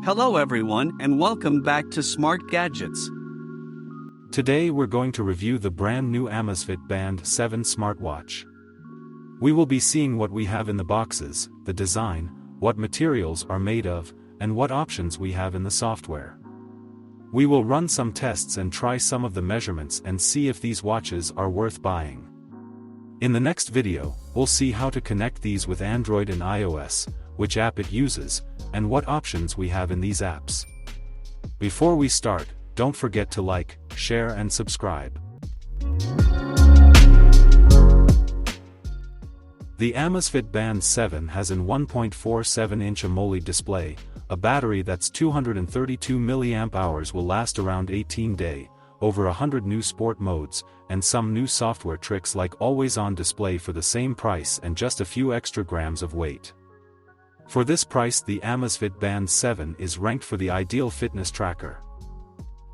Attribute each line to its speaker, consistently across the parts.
Speaker 1: Hello everyone and welcome back to Smart Gadgets.
Speaker 2: Today we're going to review the brand new Amazfit Band 7 smartwatch. We will be seeing what we have in the boxes, the design, what materials are made of, and what options we have in the software. We will run some tests and try some of the measurements and see if these watches are worth buying. In the next video, we'll see how to connect these with Android and iOS, which app it uses, and what options we have in these apps. Before we start, don't forget to like, share and subscribe. The Amazfit Band 7 has an 1.47-inch AMOLED display, a battery that's 232 mAh will last around 18 days, over 100 new sport modes, and some new software tricks like always-on display for the same price and just a few extra grams of weight. For this price, the Amazfit Band 7 is ranked for the ideal fitness tracker.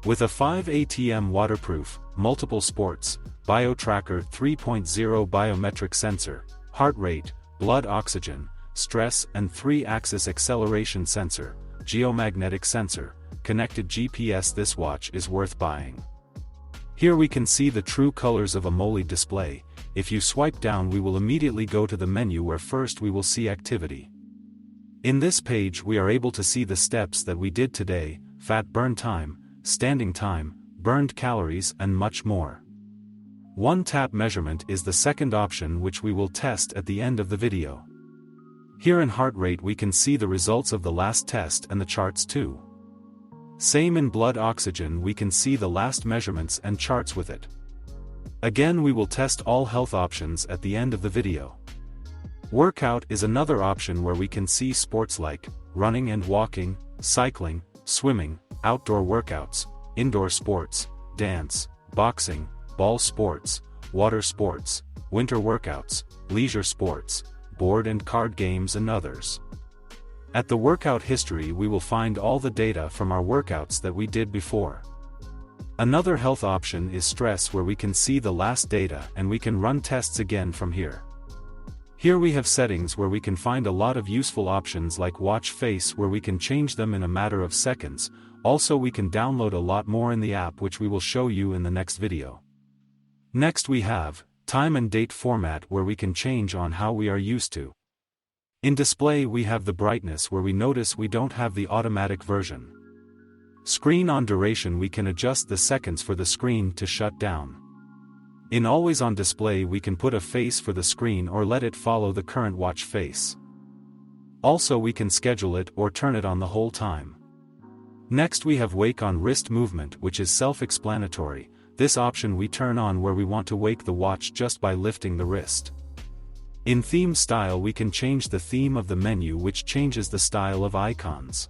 Speaker 2: With a 5 ATM waterproof, multiple sports, BioTracker 3.0 biometric sensor, heart rate, blood oxygen, stress and 3-axis acceleration sensor, geomagnetic sensor, connected GPS, this watch is worth buying. Here we can see the true colors of AMOLED display. If you swipe down, we will immediately go to the menu where first we will see activity. In this page we are able to see the steps that we did today, fat burn time, standing time, burned calories and much more. One tap measurement is the second option, which we will test at the end of the video. Here in heart rate we can see the results of the last test and the charts too. Same in blood oxygen, we can see the last measurements and charts with it. Again, we will test all health options at the end of the video. Workout is another option where we can see sports like running and walking, cycling, swimming, outdoor workouts, indoor sports, dance, boxing, ball sports, water sports, winter workouts, leisure sports, board and card games and others. At the workout history we will find all the data from our workouts that we did before. Another health option is stress, where we can see the last data and we can run tests again from here. Here we have settings where we can find a lot of useful options like watch face, where we can change them in a matter of seconds. Also we can download a lot more in the app, which we will show you in the next video. Next we have time and date format, where we can change on how we are used to. In display we have the brightness, where we notice we don't have the automatic version. Screen on duration, we can adjust the seconds for the screen to shut down. In always on display we can put a face for the screen or let it follow the current watch face. Also we can schedule it or turn it on the whole time. Next we have wake on wrist movement, which is self-explanatory. This option we turn on where we want to wake the watch just by lifting the wrist. In theme style we can change the theme of the menu, which changes the style of icons.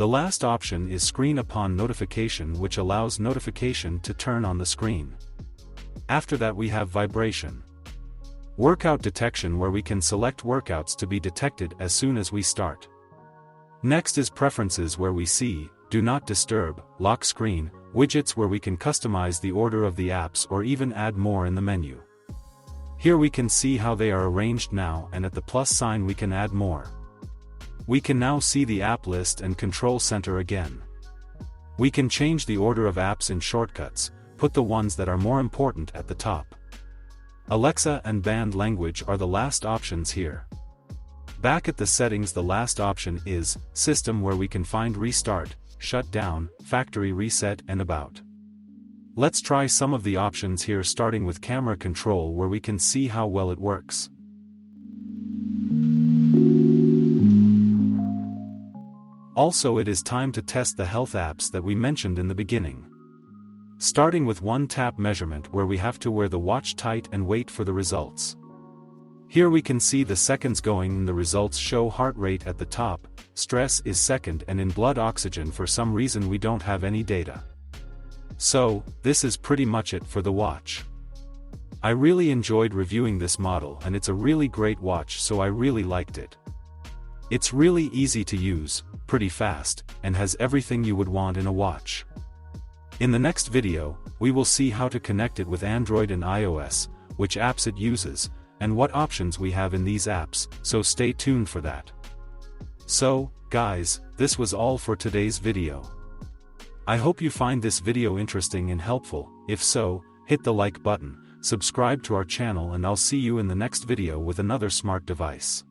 Speaker 2: The last option is screen upon notification, which allows notification to turn on the screen. After that we have vibration. Workout detection, where we can select workouts to be detected as soon as we start. Next is preferences, where we see do not disturb, lock screen, widgets, where we can customize the order of the apps or even add more in the menu. Here we can see how they are arranged now, and at the plus sign we can add more. We can now see the app list and control center again. We can change the order of apps in shortcuts, put the ones that are more important at the top. Alexa and band language are the last options here. Back at the settings, the last option is system, where we can find restart, shut down, factory reset and about. Let's try some of the options here, starting with camera control, where we can see how well it works. Also it is time to test the health apps that we mentioned in the beginning. Starting with one tap measurement, where we have to wear the watch tight and wait for the results. Here we can see the seconds going and the results show heart rate at the top, stress is second, and in blood oxygen for some reason we don't have any data. So, this is pretty much it for the watch. I really enjoyed reviewing this model and it's a really great watch, so I really liked it. It's really easy to use, pretty fast, and has everything you would want in a watch. In the next video, we will see how to connect it with Android and iOS, which apps it uses, and what options we have in these apps, so stay tuned for that. So, guys, this was all for today's video. I hope you find this video interesting and helpful. If so, hit the like button, subscribe to our channel, and I'll see you in the next video with another smart device.